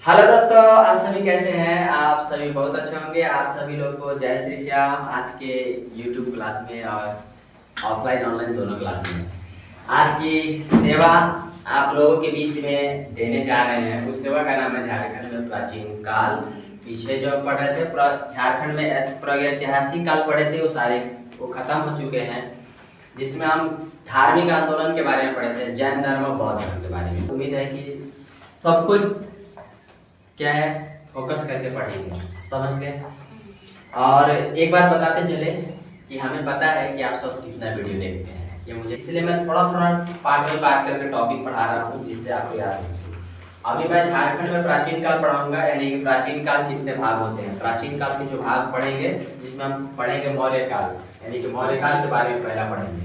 Hello दोस्तों, आप सभी कैसे हैं? आप सभी बहुत अच्छे होंगे। आप सभी लोग को जय श्री श्याम। आज के यूट्यूब क्लास में और ऑफलाइन ऑनलाइन दोनों क्लास में आज की सेवा आप लोगों के बीच में देने जा रहे हैं। उस सेवा का नाम है झारखंड में प्राचीन काल। पीछे जो पढ़ रहे थे झारखंड में प्रागैतिहासिक काल पढ़े थे, वो सारे वो खत्म हो चुके हैं, जिसमें हम धार्मिक आंदोलन के बारे में पढ़े थे, जैन धर्म और बौद्ध धर्म के बारे में। उम्मीद है कि सब कुछ क्या है फोकस करके पढ़ेंगे, समझ गए। और एक बात बताते चले कि हमें पता है कि आप सब कितना वीडियो देखते हैं, ये मुझे इसलिए मैं थोड़ा थोड़ा पार्ट बाई पार्ट करके टॉपिक पढ़ा रहा हूँ, जिससे आपको याद हो। अभी मैं झारखंड में प्राचीन काल पढ़ाऊंगा, यानी कि प्राचीन काल कितने भाग होते हैं। प्राचीन काल के जो भाग पढ़ेंगे, जिसमें हम पढ़ेंगे मौर्य काल, यानी कि मौर्य काल के बारे में पहला पढ़ेंगे।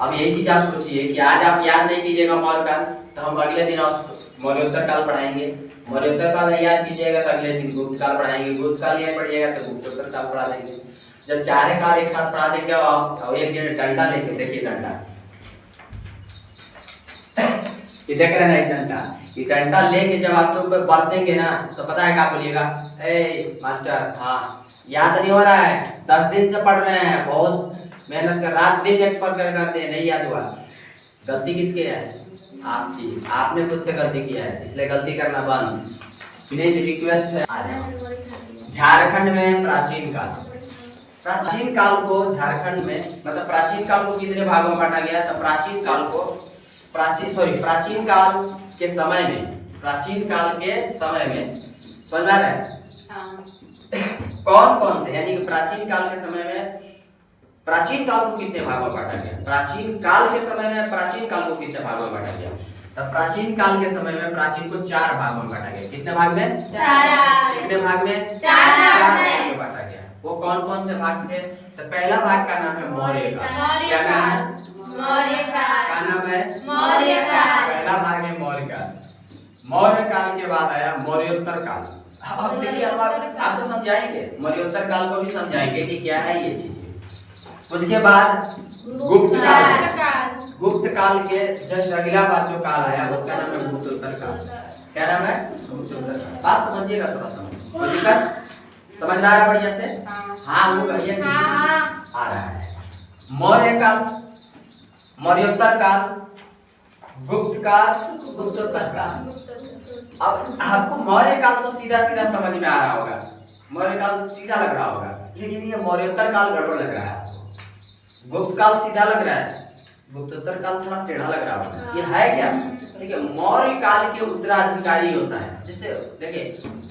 अब यही चीज आप सोचिए कि आज आप याद नहीं कीजिएगा मौर्य काल, तो हम अगले दिन मौर्योत्तर काल पढ़ाएंगे। मौर्योत्तर काल याद कीजिएगा तो अगले दिन गुप्त काल पढ़ाएंगे। गुप्त काल याद पढ़िएगा तो गुप्तोत्तर काल पढ़ा देंगे। जब चारे काल एक साथ पढ़ा देंगे और एक दिन डंडा लेके देखिए, डंडा ये देख रहे हैं, डंडा, ये डंडा लेके जब आप लोग बरसेंगे ना, तो पता है क्या बोलिएगा? ए मास्टर, हाँ याद नहीं हो रहा है, 10 दिन से पढ़ रहे हैं, बहुत मेहनत कर, रात दिन एक पढ़ कर करते हैं, नहीं याद हुआ। गलती किसकी है? आपकी। आपने खुद से गलती किया है, इसलिए गलती करना बंद। प्लीज रिक्वेस्ट है, आ जाओ। झारखंड में प्राचीन काल, प्राचीन काल को झारखंड में, मतलब प्राचीन काल को कितने भागों में बांटा गया? तो प्राचीन काल को प्राचीन काल के समय में, प्राचीन काल के समय में समझ रहे हैं कौन कौन से, यानी कि प्राचीन काल के समय में प्राचीन काल को कितने भागों में बांटा गया? प्राचीन काल के समय में प्राचीन काल को कितने भागों में बांटा गया? तब प्राचीन काल के समय में प्राचीन को 4 भागों में बांटा गया। कितने भाग में? 4। कितने भाग में? 4 भाग में बांटा गया। वो कौन कौन से भाग थे? तो पहला भाग का नाम है मौर्य काल। क्या नाम है? मौर्य काल। क्या नाम है? मौर्य काल। पहला भाग है मौर्य काल। मौर्य काल के बाद आया मौर्योत्तर काल। अब देखिए, हम आपको समझाएंगे, मौर्योत्तर काल को भी समझाएंगे कि क्या है ये चीज। उसके बाद गुप्त काल। गुप्त काल के जस्ट अगला बात जो काल आया, उसका नाम है गुप्तोत्तर काल। क्या नाम है? गुप्तोत्तर काल। बात समझिएगा, थोड़ा समझ दिक्कत समझ में आ रहा है बढ़िया से? हाँ वो करिए, आ रहा है। मौर्य काल, मौर्योत्तर काल, गुप्त काल, गुप्तोत्तर काल। अब आपको मौर्य काल तो सीधा सीधा समझ में आ रहा होगा, मौर्य काल सीधा लग रहा होगा, लेकिन ये मौर्योत्तर काल गड़बड़ लग रहा है। गुप्त काल सीधा लग रहा है, गुप्तोत्तर काल थोड़ा टेढ़ा लग रहा होगा। ये है क्या? देखिए, मौर्य काल के उत्तराधिकारी होता है। जैसे देखिए,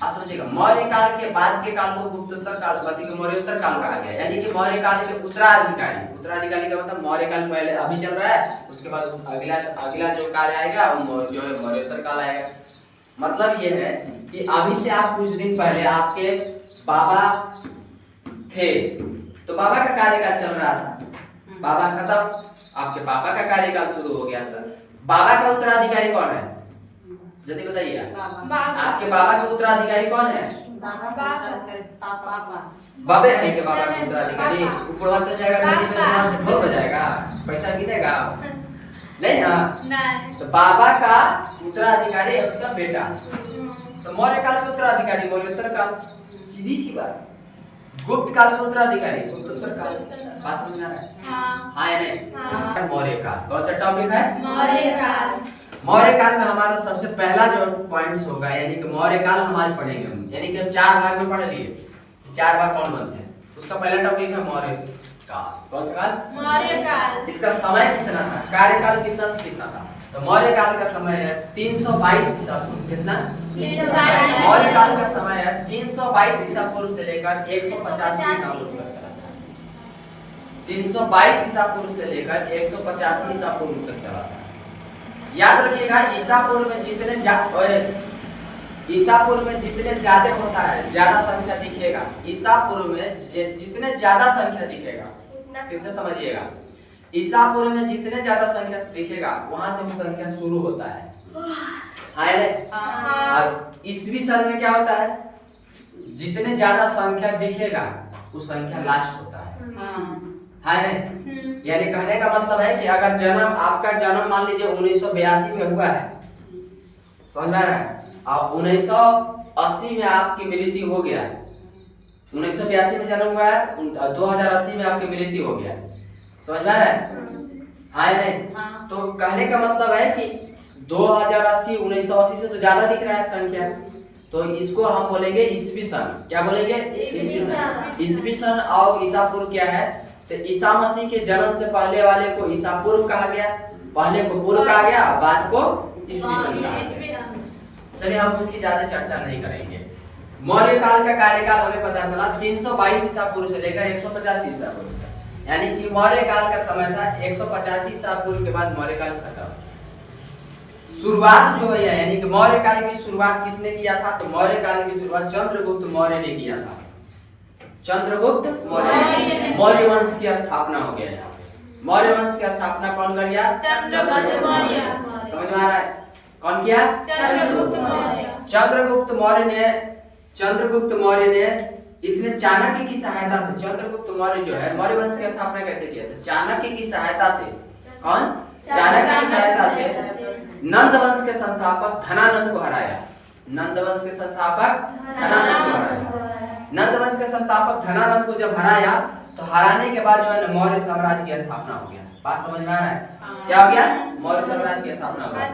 आप समझिएगा, मौर्य काल के बाद के काल को गुप्तोत्तर काल, मौर्योत्तर काल कहा गया, यानी कि मौर्य काल के उत्तराधिकारी। उत्तराधिकारी का मतलब मौर्य काल पहले अभी चल रहा है, उसके बाद अगला जो काल आएगा वो जो है मौर्योत्तर काल आएगा। मतलब ये है कि अभी से आप कुछ दिन पहले आपके बाबा थे, तो बाबा का कार्यकाल चल रहा था, बाबा खत्म, आपके पापा का कार्यकाल शुरू हो गया था। बाबा का उत्तराधिकारी कौन है? जल्दी बताइए। आपके बाबा के उत्तराधिकारी कौन है? बाबे है के बाबा के उत्तराधिकारी। ऊपर चल जाएगा, नदी में वहां से ढोल बजाएगा, पैसा गिरेगा नहीं ना। तो बाबा का उत्तराधिकारी है उसका बेटा। तो मौर्य काल के उत्तराधिकारी मौर्योत्तर काल, सीधी सी बात। गुप्त काल के उत्तराधिकारी गुप्तोत्तर काल। बात समझ में आ रहा है? हाँ या नहीं? मौर्य काल कौन सा टॉपिक है? मौर्य काल। मौर्य काल में हमारा सबसे पहला जो पॉइंट्स होगा, यानी कि मौर्य काल हम आज पढ़ेंगे, यानी कि हम 4 भाग में पढ़ लिए। 4 भाग कौन कौन से हैं? उसका पहला टॉपिक है मौर्य काल। कौन सा काल? मौर्य काल। इसका समय कितना था? कार्यकाल कितना से कितना था? तो मौर्य काल का समय है 322 ईसा पूर्व। कितना? मौर्य काल का समय है 322 ईसा पूर्व से लेकर 185 ईसा पूर्व तक चला था। 322 ईसा पूर्व से लेकर 185 ईसा पूर्व तक चला था। याद रखिएगा, ईसा पूर्व में जितने ज्यादा होता है, ज्यादा संख्या दिखेगा, ईसा पूर्व में जितने ज्यादा संख्या दिखेगा, फिर से समझिएगा, ईसा पूर्व में जितने ज्यादा संख्या दिखेगा वहां से वो संख्या शुरू होता है। और ईसवी सन में क्या होता है? जितने ज्यादा संख्या दिखेगा वो संख्या लास्ट होता है। यानी कहने का मतलब है कि अगर आपका जन्म मान लीजिए 1982 में हुआ है, समझ में आ रहा है, और 1980 में आपकी मृत्यु हो गया। 1982 में जन्म हुआ है, 2080 में आपकी मृत्यु हो गया। समझ में आ रहा है? हाँ या नहीं? हाँ। तो कहने का मतलब है कि 2080 1980 से तो ज्यादा दिख रहा है संख्या, तो इसको हम बोलेंगे ईस्वी सन। क्या बोलेंगे? ईस्वी सन। ईस्वी सन और ईसा पूर्व क्या है? तो ईसा मसीह के जन्म से पहले वाले को ईसा पूर्व कहा गया, पहले को पूर्व कहा गया, बाद को ईस्वी सन कहा गया। चलिए हम उसकी ज्यादा चर्चा नहीं करेंगे। मौर्य काल का कार्यकाल हमें पता चला 322 ईसा पूर्व से लेकर 150 ईसा पूर्व तक, यानी कि मौर्य काल का समय था 185 ईसा पूर्व के बाद मौर्य काल खत्म। शुरुआत जो है यानी कि मौर्य काल की शुरुआत किसने किया था? तो मौर्य काल की शुरुआत चंद्रगुप्त मौर्य ने किया था। चंद्रगुप्त मौर्य, मौर्य वंश की स्थापना हो गया यहाँ पे। मौर्य वंश की स्थापना कौन कर गया? चंद्रगुप्त मौर्य। समझ में आ रहा है? कौन किया? चंद्रगुप्त मौर्य। चंद्रगुप्त मौर्य ने इसने चाणक्य की सहायता से, चंद्रगुप्त मौर्य जो है मौर्य वंश की स्थापना कैसे किया था? चाणक्य की सहायता से। कौन? चाणक्य की सहायता से नंद वंश के संस्थापक धनानंद को हराया। नंद वंश के संस्थापक धनानंद को हराया। नंद वंश के संस्थापक धनानंद को जब हराया तो हराने के बाद जो है मौर्य साम्राज्य की स्थापना हो गया। बात समझ में आ रहा है? क्या हो गया? मौर्य साम्राज्य की स्थापना हो गया।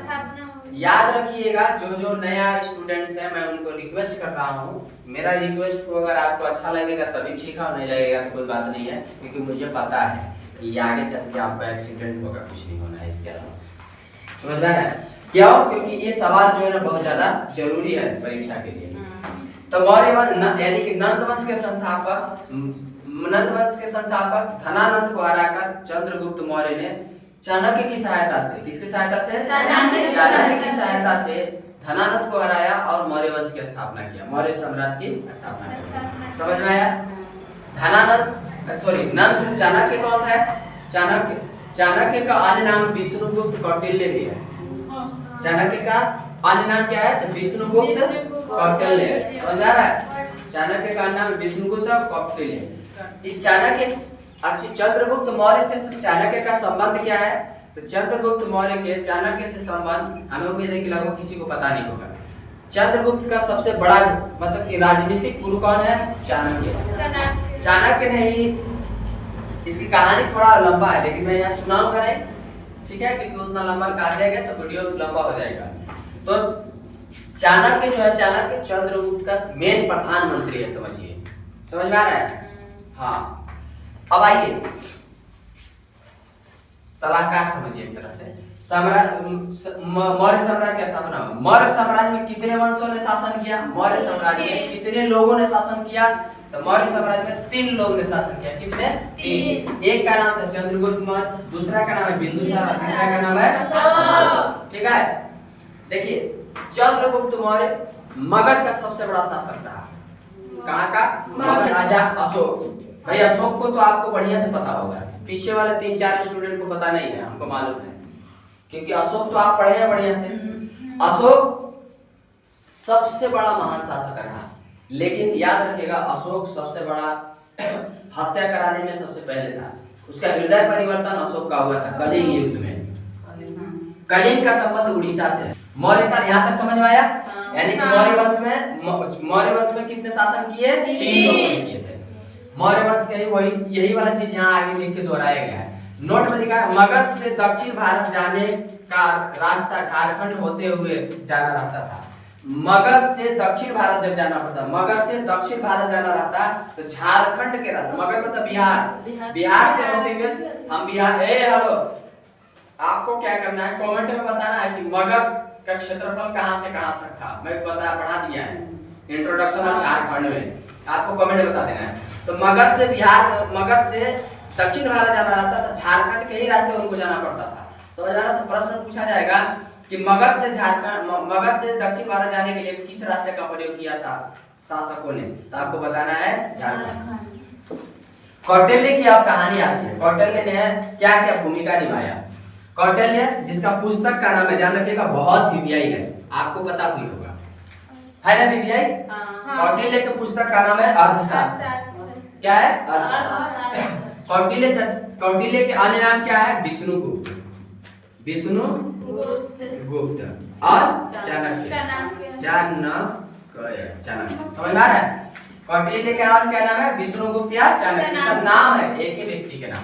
याद रखिएगा, जो नया स्टूडेंट्स हैं मैं उनको रिक्वेस्ट कर रहा हूँ, मेरा रिक्वेस्ट को अगर आपको अच्छा लगेगा तभी ठीक है, और नहीं लगेगा तो कोई बात नहीं है, क्योंकि मुझे पता है कि आगे चल के आपका एक्सीडेंट होगा, कुछ नहीं होना है इसके अलावा। समझ में आ रहा है? क्यों? क्योंकि ये सवाल जो है ना बहुत ज्यादा जरूरी है परीक्षा के लिए। तो मौर्य वंश यानी कि नंद वंश के संस्थापक धनानंद को हराकर चंद्रगुप्त मौर्य ने चाणक्य की सहायता से, किसकी सहायता से? चाणक्य की सहायता से धनानंद को हराया और मौर्य वंश की स्थापना किया, मौर्य साम्राज्य की स्थापना की। समझ में आया? धनानंद सॉरी नंद चाणक्य कौन था? चाणक्य का अन्य नाम विष्णुगुप्त कौटिल्य भी है। चाणक्य का अन्य नाम क्या है? तो विष्णुगुप्त कौटिल्य। समझ आ रहा है? चाणक्य का नाम विष्णुगुप्त कौटिल्य। इस चाणक्य चंद्रगुप्त मौर्य से चाणक्य का संबंध क्या है? तो चंद्रगुप्त मौर्य के चाणक्य से संबंध हमें उम्मीद है कि लगभग किसी को पता नहीं होगा। चंद्रगुप्त का सबसे बड़ा मतलब कि राजनीतिक गुरु कौन है? चाणक्य। चाणक्य ने ही, इसकी कहानी थोड़ा लंबा है लेकिन मैं यहाँ सुनाऊंगा नहीं, ठीक है, क्योंकि उतना लंबा काट देंगे तो वीडियो लंबा हो जाएगा। तो चाणक्य जो है, चाणक्य चंद्रगुप्त का मेन प्रधानमंत्री है, समझिए। समझ में आ रहा है? हाँ। अब आइए सलाहकार समझिए एक तरह से। मौर्य साम्राज्य की स्थापना। मौर्य साम्राज्य में कितने वंशों ने शासन किया? मौर्य साम्राज्य में कितने लोगों ने शासन किया? तो मौर्य साम्राज्य में 3 लोगों ने शासन किया। कितने? 3। एक का नाम था चंद्रगुप्त मौर्य, दूसरा का नाम है बिंदुसार और तीसरा का नाम है अशोक। ठीक है, देखिए चंद्रगुप्त मौर्य मगध का सबसे बड़ा शासक रहा। कहाँ का? मगध। राजा अशोक। भाई अशोक को तो आपको बढ़िया से पता होगा, पीछे वाले 3-4 स्टूडेंट को पता नहीं है, हमको मालूम है, क्योंकि अशोक तो आप पढ़े हैं बढ़िया से। अशोक सबसे बड़ा महान शासक रहा, लेकिन याद रखिएगा अशोक सबसे बड़ा हत्या कराने में सबसे पहले था। उसका हृदय परिवर्तन अशोक का हुआ था कलिंग युद्ध में। कलिंग का संबंध उड़ीसा से है। मौर्य काल यहाँ तक समझ में आया? यानी कि मौर्य वंश में कितने शासन किए? 3 लोगों ने किए थे। मौर्य वंश के यही वाला चीज यहाँ आगे लिख के दोहराया गया है। नोट में लिखा है मगध से दक्षिण भारत जाने का रास्ता झारखंड होते हुए जाना रहता था। मगध से दक्षिण भारत जब जाना पड़ता, मगध से दक्षिण भारत जाना रहता तो झारखंड के रास्ते, मगध मतलब बिहार से होते हुए हम बिहार। हेलो, आपको क्या करना है, कमेंट में बताना है कि मगध का क्षेत्रफल कहां से कहां तक था। मैं पढ़ा दिया है इंट्रोडक्शन ऑफ झारखंड में, आपको कमेंट में बता देना है। तो मगध से दक्षिण भारत जाना रहता था, झारखंड के ही रास्ते उनको जाना पड़ता था। समझ आ रहा? तो प्रश्न पूछा जाएगा कि मगध से दक्षिण भारत जाने के लिए किस रास्ते का प्रयोग किया था शासकों ने? तो आपको बताना है झारखंड। कौटिल्य की अब कहानी आती है। कौटिल्य ने क्या क्या भूमिका निभाया? कौटिल्य जिसका पुस्तक का नाम है, ध्यान रखिएगा, बहुत बीबीआई है, आपको पता भी होगा, है ना बीबीआई? कौटिल्य के पुस्तक का नाम है अर्थशास्त्र। क्या है? अर्थशास्त्र। कौटिल्य के अन्य नाम क्या है? विष्णुगुप्त। और चाणक्य। चाणक्य समझ में आ रहा है? कौटिल्य के और क्या नाम है? विष्णुगुप्त या चाणक्य, सब नाम है एक ही व्यक्ति के नाम,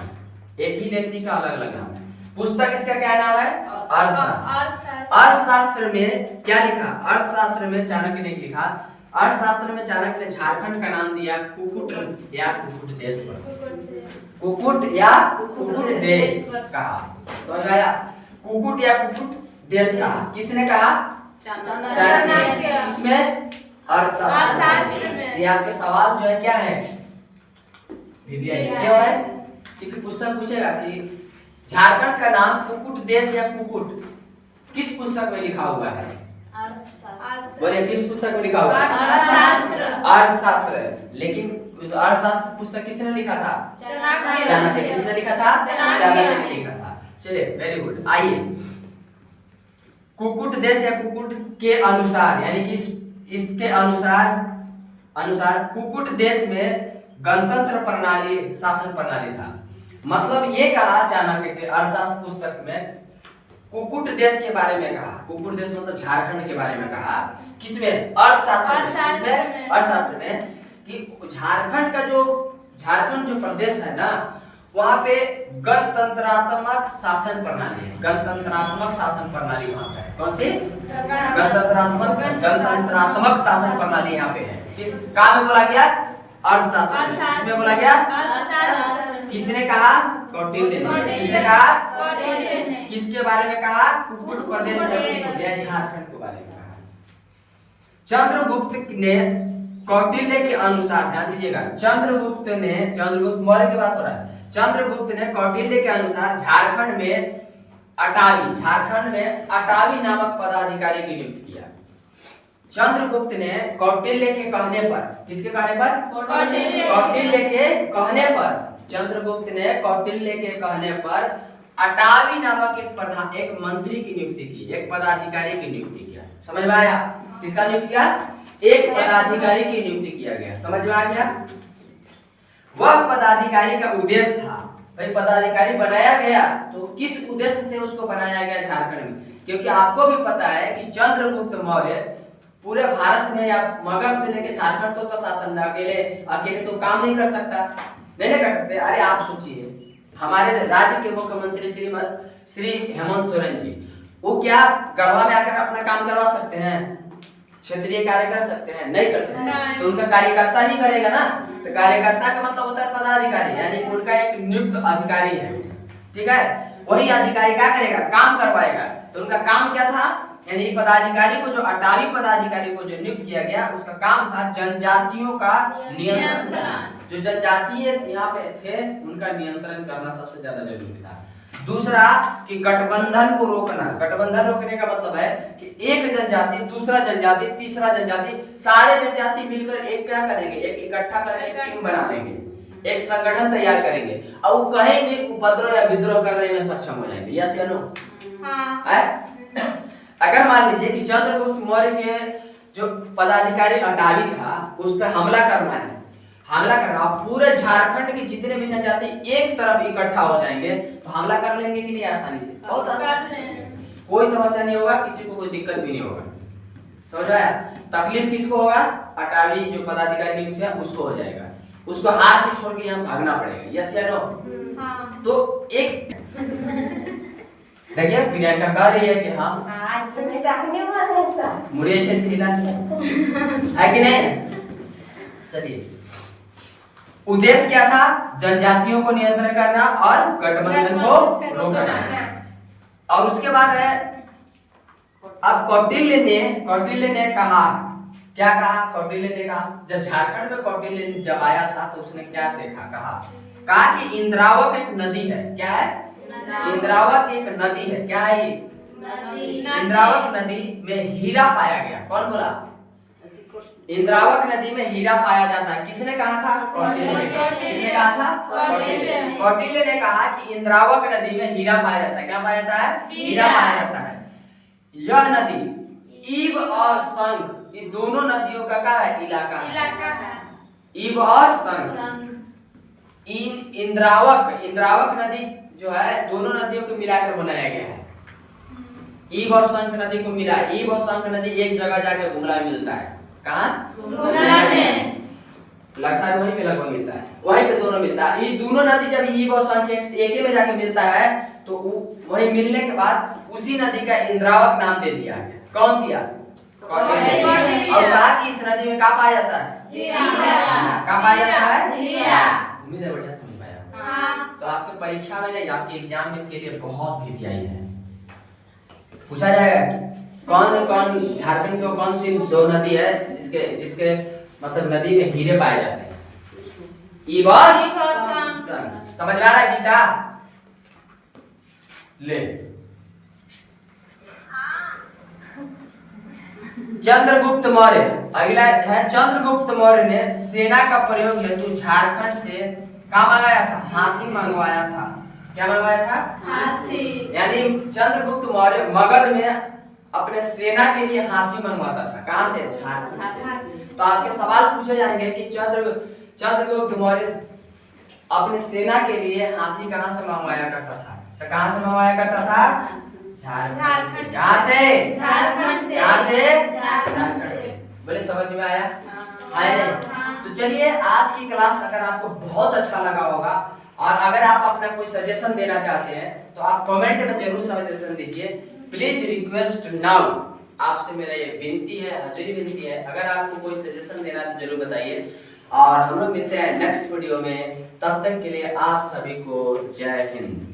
एक ही व्यक्ति का अलग अलग नाम है। पुस्तक इसका क्या नाम है? अर्थशास्त्र। अर्थशास्त्र में क्या लिखा? अर्थशास्त्र में चाणक्य ने लिखा, अर्थशास्त्र में चाणक्य ने झारखंड का नाम दिया कुकुट या कुकुट देश पर। कुकुट या कुकुट देश कहा, समझ में आया? कुकुट या कुकुट देश कहा, किसने कहा? चाणक्य। इसमें अर्थशास्त्र में। ये आपके सवाल जो है क्या है? क्यों है? क्योंकि पुस्तक पूछेगा कि झारखंड का नाम कुकुट देश या कुकुट किस पुस्तक में लिखा हुआ है? बोले किस पुस्तक में लिखा हुआ है? अर्थशास्त्र। अर्थशास्त्र। लेकिन अर्थशास्त्र पुस्तक किसने लिखा था? चाणक्य। किसने लिखा था? चाणक्य ने लिखा था। चलिए वेरी गुड। आइए, कुकुट देश या कुकुट के अनुसार, यानी कि इसके अनुसार कुकुट देश में गणतंत्र प्रणाली शासन प्रणाली था। मतलब ये कहा चाणक्य के अर्थशास्त्र पुस्तक में कुकुट देश के बारे में कहा, कुकुट देश मतलब झारखंड के बारे में कहा, किसमें? अर्थशास्त्र में कि झारखंड जो प्रदेश है ना, वहां पे गणतंत्रात्मक शासन प्रणाली है। गणतंत्रात्मक शासन प्रणाली वहां पे है। कौन सी? गणतंत्रात्मक शासन प्रणाली यहाँ पे है। किस काम में बोला गया? अर्थशास्त्र। किसमें बोला गया? किसने कहा? कौटिल्य ने। किसने कहा? कौटिल्य ने। किसके बारे में कहा? कुकुट प्रदेश या झारखंड के बारे में कहा। चंद्रगुप्त ने कौटिल्य के अनुसार, ध्यान दीजिएगा, चंद्रगुप्त मौर्य की बात हो रहा है। चंद्रगुप्त ने कौटिल्य के अनुसार झारखंड में अटावी नामक पदाधिकारी की नियुक्ति किया। चंद्रगुप्त ने कौटिल्य के कहने पर, किसके कहने पर? कौटिल्य के कहने पर, चंद्रगुप्त ने कौटिल्य के कहने पर अटावी नामक एक मंत्री की नियुक्ति की, एक पदाधिकारी की नियुक्ति किया। समझ में आया? किसका नियुक्ति किया? एक पदाधिकारी की नियुक्ति किया गया। समझ में आ गया? वह पदाधिकारी का उद्देश्य था, भाई पदाधिकारी बनाया गया तो किस उद्देश्य से उसको बनाया गया झारखंड में? क्योंकि आपको भी पता है कि चंद्रगुप्त मौर्य पूरे भारत में या मगध से लेकर झारखंड तक का शासन अकेले तो काम नहीं कर सकता, नहीं कर सकते। अरे आप सोचिए, हमारे राज्य के मुख्यमंत्री श्री हेमंत सोरेन जी, वो क्या गढ़वा में आकर अपना काम करवा सकते हैं? क्षेत्रीय कार्य कर सकते हैं? नहीं कर सकते। तो उनका कार्यकर्ता ही करेगा ना। तो कार्यकर्ता का मतलब होता है पदाधिकारी, यानी उनका एक नियुक्त अधिकारी है, ठीक है? वही अधिकारी क्या करेगा? काम करवाएगा। तो उनका काम क्या था? यानी पदाधिकारी को, जो अटावी पदाधिकारी को जो नियुक्त किया गया, उसका काम था जनजातियों का नियंत्रण। जो जनजातीय यहाँ पे थे उनका नियंत्रण करना सबसे ज्यादा जरूरी था। दूसरा कि गठबंधन को रोकना। गठबंधन रोकने का मतलब है कि एक जनजाति, दूसरा जनजाति, तीसरा जनजाति, सारे जनजाति मिलकर एक क्या करेंगे? एक इकट्ठा करके एक टीम बना लेंगे, एक संगठन तैयार करेंगे और वो कहीं भी उपद्रव या विद्रोह करने में सक्षम हो जाएंगे। यस या नो? अगर मान लीजिए कि चंद्रगुप्त मौर्य के जो पदाधिकारी अटावी था, उस पर हमला करना, पूरे झारखंड के जितने भी जनजाति एक तरफ इकट्ठा हो जाएंगे तो हमला कर लेंगे कि नहीं? आसानी से, बहुत आसानी से, कोई समस्या नहीं होगा, किसी को कोई दिक्कत भी नहीं होगा। समझ आया? तकलीफ किसको होगा? अटावी जो पदाधिकारी नियुक्त है उसको हो जाएगा, उसको हार के छोड़ के यहाँ भागना पड़ेगा। यस या नो? तो एक देखिए प्रियंका कह रही है कि हाँ मुझे ऐसे हिला है कि नहीं? चलिए, उद्देश्य क्या था? जनजातियों को नियंत्रण करना और गठबंधन को रोकना। और उसके बाद है, अब कौटिल्य ने कहा, क्या कहा? कौटिल्य ने कहा, जब झारखंड में कौटिल्य जब आया था तो उसने क्या देखा? कहा कि इंद्रावत एक नदी है। क्या है? इंद्रावत एक नदी है। क्या है ये? इंद्रावत नदी में हीरा पाया गया। कौन बोला? इंद्रावत नदी में हीरा पाया जाता है। किसने कहा था? कौटिल्य ने। किसने कहा था? कौटिल्य ने कहा कि इंद्रावत नदी में हीरा पाया जाता है। क्या पाया जाता है? हीरा पाया जाता है। यह नदी ईब और संग, ये दोनों नदियों का क्या है? इलाका है। ईब और संग। इंद्रावक नदी जो है, दोनों नदियों को मिलाकर बनाया गया है। ईब और शंख नदी को मिला। ईब और शंख नदी एक जगह जाके गुमला में मिलता है। कहाँ? गुमला में। लक्ष्य वहीं पे लगभग मिलता है, वहीं पे दोनों मिलता है। ये दोनों नदी जब ईब और शंख एक ही में जाके मिलता है तो वहीं मिलने के बाद उसी नदी का इंद्रावत नाम दे दिया है। कौन दिया? और कहा कि इस नदी में क्या पाया जाता है? क्या पाया जाता है? उम्मीद है बढ़िया समझ पाया। तो आपके परीक्षा में नहीं, आपके एग्जाम में के लिए बहुत भी आई है। पूछा जाएगा कौन कौन झारखंड की कौन सी दो नदी है जिसके जिसके मतलब नदी में हीरे पाए जाते हैं? ईब और शंख। समझ में आ रहा है गीता? ले चंद्रगुप्त मौर्य, अगला है चंद्रगुप्त मौर्य ने सेना का प्रयोग हेतु झारखंड से क्या मंगाया था? हाथी मंगवाया था। क्या मंगवाया था? हाथी। यानी चंद्रगुप्त मौर्य मगध में अपने सेना के लिए हाथी मंगवाता था। कहां से? झारखंड से। तो आपके सवाल पूछे जाएंगे कि चंद्रगुप्त मौर्य अपने सेना के लिए हाथी कहां से मंगवाया करता था? तो कहां से मंगवाया करता था? झारखंड। कहां से? झारखंड से। कहां से? झारखंड से। बोले समझ में आया? आया नहीं? तो चलिए आज की क्लास अगर आपको बहुत अच्छा लगा होगा और अगर आप अपना कोई सजेशन देना चाहते हैं तो आप कमेंट में जरूर सजेशन दीजिए। प्लीज रिक्वेस्ट नाउ, आपसे मेरा ये विनती है, हाजिरी विनती है, अगर आपको कोई सजेशन देना है तो जरूर बताइए। और हम लोग मिलते हैं नेक्स्ट वीडियो में, तब तक के लिए आप सभी को जय हिंद।